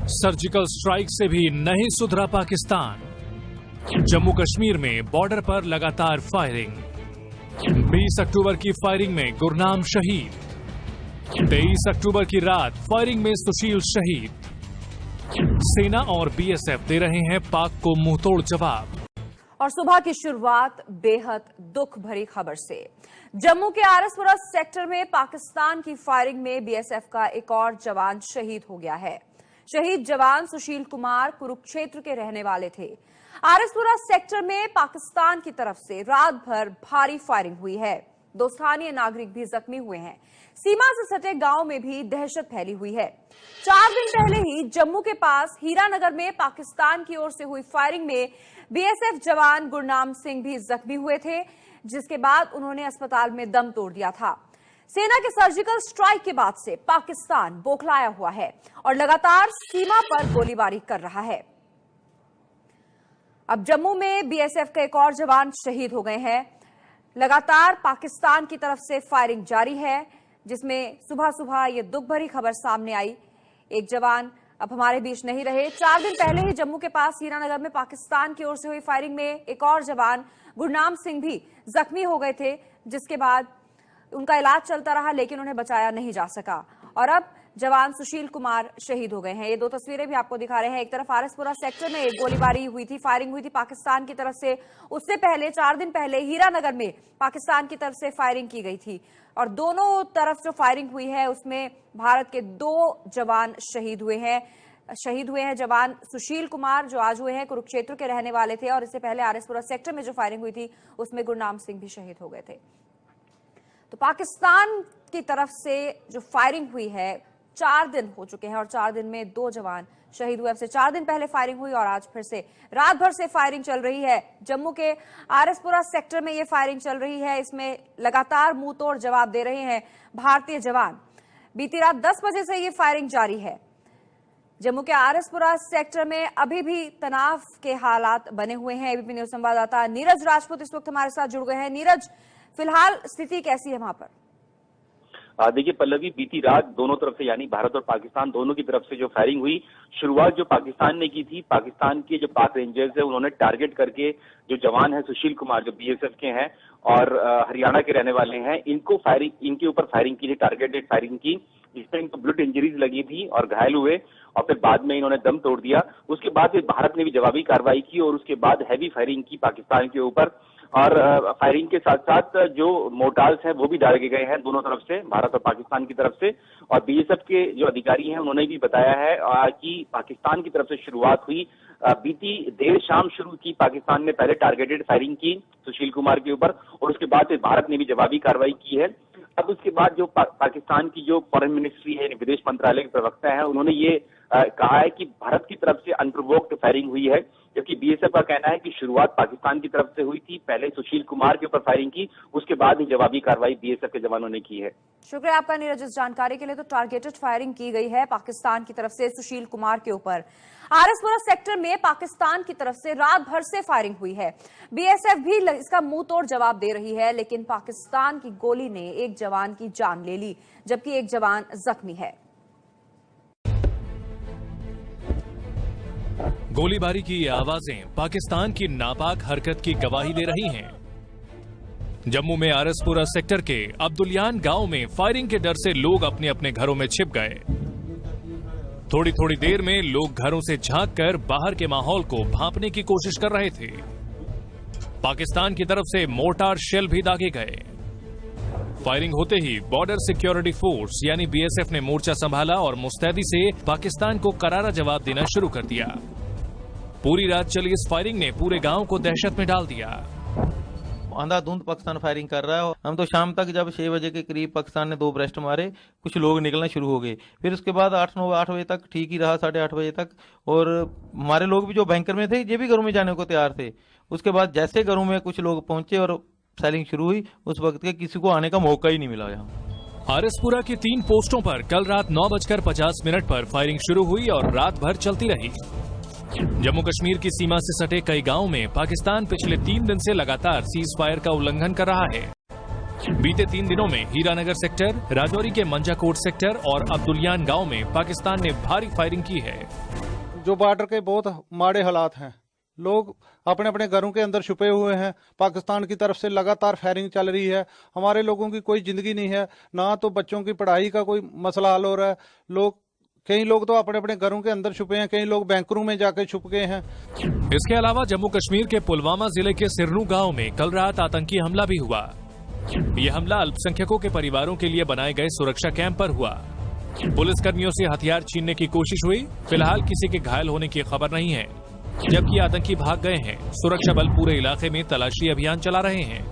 Surgical strike से भी नहीं सुधरा पाकिस्तान। जम्मू कश्मीर में बॉर्डर पर लगातार फायरिंग। 20 अक्टूबर की फायरिंग में गुरनाम शहीद। 23 अक्टूबर की रात फायरिंग में सुशील शहीद। सेना और बीएसएफ दे रहे हैं पाक को मुंहतोड़ जवाब। और सुबह की शुरुआत बेहद दुख भरी खबर से। जम्मू के आरएसपुरा सेक्टर में पाकिस्तान की फायरिंग में बीएसएफ का एक और जवान शहीद हो गया है। शहीद जवान सुशील कुमार कुरुक्षेत्र के रहने वाले थे। आरएसपुरा सेक्टर में पाकिस्तान की तरफ से रात भर भारी फायरिंग हुई है। 2 स्थानीय नागरिक भी जख्मी हुए हैं। सीमा से सटे गांव में भी दहशत फैली हुई है। 4 दिन पहले ही जम्मू के पास हीरानगर में पाकिस्तान की ओर से हुई फायरिंग में बीएसएफ जवान गुरनाम सिंह भी जख्मी हुए थे, जिसके बाद उन्होंने अस्पताल में दम तोड़ दिया था। सेना के सर्जिकल स्ट्राइक के बाद से पाकिस्तान बौखलाया हुआ है और लगातार सीमा पर गोलीबारी कर रहा है। अब जम्मू में बीएसएफ के एक और जवान शहीद हो गए हैं। लगातार पाकिस्तान की तरफ से फायरिंग जारी है, जिसमें सुबह सुबह ये दुख भरी खबर सामने आई। एक जवान अब हमारे बीच नहीं रहे। 4 दिन पहले ही जम्मू के पास हीरानगर में पाकिस्तान की ओर से हुई फायरिंग में एक और जवान गुरनाम सिंह भी जख्मी हो गए थे, जिसके बाद उनका इलाज चलता रहा, लेकिन उन्हें बचाया नहीं जा सका। और अब जवान सुशील कुमार शहीद हो गए हैं। ये 2 तस्वीरें भी आपको दिखा रहे हैं। एक तरफ आरएसपुरा सेक्टर में एक गोलीबारी हुई थी, फायरिंग हुई थी पाकिस्तान की तरफ से। उससे पहले 4 दिन पहले हीरानगर में पाकिस्तान की तरफ से फायरिंग की गई थी और दोनों तरफ जो फायरिंग हुई है उसमें भारत के 2 जवान शहीद हुए हैं। जवान सुशील कुमार जो आज हुए हैं कुरुक्षेत्र के रहने वाले थे, और इससे पहले आरएसपुरा सेक्टर में जो फायरिंग हुई थी उसमें गुरनाम सिंह भी शहीद हो गए थे। तो पाकिस्तान की तरफ से जो फायरिंग हुई है 4 दिन हो चुके हैं और 4 दिन में 2 जवान शहीद हुए। अब से 4 दिन पहले फायरिंग हुई और आज फिर से रात भर से फायरिंग चल रही है। जम्मू के आरएसपुरा सेक्टर में ये फायरिंग चल रही है। इसमें लगातार मुंहतोड़ जवाब दे रहे हैं भारतीय जवान। बीती रात 10 बजे से ये फायरिंग जारी है। जम्मू के आरएसपुरा सेक्टर में अभी भी तनाव के हालात बने हुए हैं। एबीपी न्यूज संवाददाता नीरज राजपूत इस वक्त हमारे साथ जुड़ गए हैं। नीरज, फिलहाल स्थिति कैसी है वहां पर? देखिए पल्लवी, बीती रात दोनों तरफ से यानी भारत और पाकिस्तान दोनों की तरफ से जो फायरिंग हुई, शुरुआत जो पाकिस्तान ने की थी, पाकिस्तान के जो पाक रेंजर्स है उन्होंने टारगेट करके जो जवान है सुशील कुमार जो बीएसएफ के हैं और हरियाणा के रहने वाले हैं, इनके ऊपर फायरिंग की थी, टारगेटेड फायरिंग की, जिसमें इनको ब्लड इंजरीज लगी थी और घायल हुए और फिर बाद में इन्होंने दम तोड़ दिया। उसके बाद फिर भारत ने भी जवाबी कार्रवाई की और उसके बाद हैवी फायरिंग की पाकिस्तान के ऊपर। और फायरिंग के साथ साथ जो मोर्टार्स हैं वो भी डाले गए हैं दोनों तरफ से, भारत और पाकिस्तान की तरफ से। और बीएसएफ के जो अधिकारी हैं उन्होंने भी बताया है कि पाकिस्तान की तरफ से शुरुआत हुई, बीती देर शाम शुरू की पाकिस्तान ने पहले टारगेटेड फायरिंग की सुशील कुमार के ऊपर और उसके बाद फिर भारत ने भी जवाबी कार्रवाई की है। अब उसके बाद जो पाकिस्तान की जो फॉरेन मिनिस्ट्री है, विदेश मंत्रालय के प्रवक्ता है, उन्होंने ये कहा है कि भारत की तरफ से अनप्रोवोक्ड फायरिंग हुई है, जबकि बीएसएफ का कहना है कि शुरुआत पाकिस्तान की तरफ से हुई थी। पहले सुशील कुमार के ऊपर फायरिंग की, उसके बाद ही जवाबी कार्रवाई बीएसएफ के जवानों ने की है। शुक्रिया आपका नीरज इस जानकारी के लिए। तो टारगेटेड फायरिंग की गई है पाकिस्तान की तरफ से सुशील कुमार के ऊपर। आरएसपुरा सेक्टर में पाकिस्तान की तरफ से रात भर से फायरिंग हुई है। बीएसएफ भी इसका मुंहतोड़ जवाब दे रही है, लेकिन पाकिस्तान की गोली ने एक जवान की जान ले ली, जबकि एक जवान जख्मी है। गोलीबारी की ये आवाजें पाकिस्तान की नापाक हरकत की गवाही दे रही हैं। जम्मू में आरएसपुरा सेक्टर के अब्दुलियान गांव में फायरिंग के डर से लोग अपने अपने घरों में छिप गए। थोड़ी थोड़ी देर में लोग घरों से झांककर बाहर के माहौल को भांपने की कोशिश कर रहे थे। पाकिस्तान की तरफ से मोर्टार शेल भी दागे गए। फायरिंग होते ही बॉर्डर सिक्योरिटी फोर्स यानी बीएसएफ ने मोर्चा संभाला और मुस्तैदी से पाकिस्तान को करारा जवाब देना शुरू कर दिया। पूरी रात चली इस फायरिंग ने पूरे गांव को दहशत में डाल दिया। अंधाधुंध पाकिस्तान फायरिंग कर रहा है। हम तो शाम तक जब 6 बजे के करीब पाकिस्तान ने 2 ब्रेस्ट मारे, कुछ लोग निकलना शुरू हो गए। फिर उसके बाद 8 बजे तक ठीक ही रहा, 8:30 बजे तक। और हमारे लोग भी जो बैंकर में थे ये भी घरों में जाने को तैयार थे। उसके बाद जैसे घरों में कुछ लोग पहुंचे और सेलिंग शुरू हुई, उस वक्त के किसी को आने का मौका ही नहीं मिला। यहाँ आरएसपुरा की 3 पोस्टों पर कल रात 9:50 पर फायरिंग शुरू हुई और रात भर चलती रही। जम्मू कश्मीर की सीमा से सटे कई गांवों में पाकिस्तान पिछले 3 दिन से लगातार सीज फायर का उल्लंघन कर रहा है। बीते 3 दिनों में हीरानगर सेक्टर, राजौरी के मंजाकोट सेक्टर और अब्दुलियान गांव में पाकिस्तान ने भारी फायरिंग की है। जो बॉर्डर के बहुत माड़े हालात हैं, लोग अपने अपने घरों के अंदर छुपे हुए हैं। पाकिस्तान की तरफ से लगातार फायरिंग चल रही है। हमारे लोगों की कोई जिंदगी नहीं है, ना तो बच्चों की पढ़ाई का कोई मसला हल हो रहा है। कई लोग तो अपने अपने घरों के अंदर छुपे हैं, कई लोग बैंकरों में जाके छुप गए हैं। इसके अलावा जम्मू कश्मीर के पुलवामा जिले के सिरनू गांव में कल रात आतंकी हमला भी हुआ। यह हमला अल्पसंख्यकों के परिवारों के लिए बनाए गए सुरक्षा कैंप पर हुआ। पुलिसकर्मियों से हथियार छीनने की कोशिश हुई। फिलहाल किसी के घायल होने की खबर नहीं है, जबकि आतंकी भाग गए हैं। सुरक्षा बल पूरे इलाके में तलाशी अभियान चला रहे हैं।